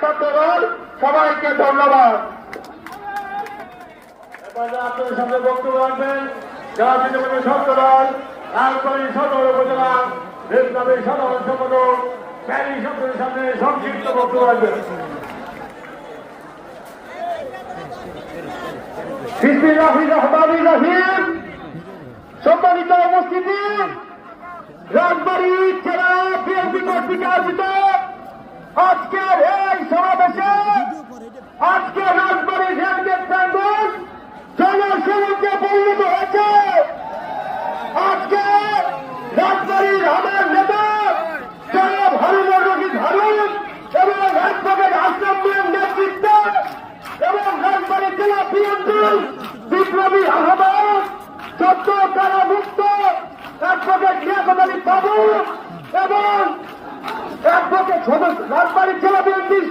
ছাত্রদল সবাইকে ধন্যবাদ। আপনাদের সামনে বক্তব্য রাখবেন যারা তৃণমূলের ছাত্রদল রাজবাড়ী সদর উপজেলা দেশব্যাপী সাধারণ সম্পাদক প্যারি সদরের সামনে সংক্ষিপ্ত বক্তব্য রাখবেন। সম্মানিত উপস্থিতি, রাজবাড়ী জেলা বিএনপি কর্তৃক আয়োজিত আজকের এই সমাবেশে আজকে রাজবাড়ী রেলগেট প্রাঙ্গণ জনসমুদ্রে পরিণত হয়েছে। আজকে রাজবাড়ীর আমার নেতা জনাব হারুনুর রশিদ হারুন এবং অ্যাডভোকেট আশরাফ মিয়ার নেতৃত্বে এবং রাজবাড়ী জেলা বিএনপির বিপ্লবী আহ্বায়ক সদ্য কারামুক্ত অ্যাডভোকেট লিয়াকত আলী বাবু এবং অ্যাডভোকেট রাজবাড়ী জেলা বিএনপির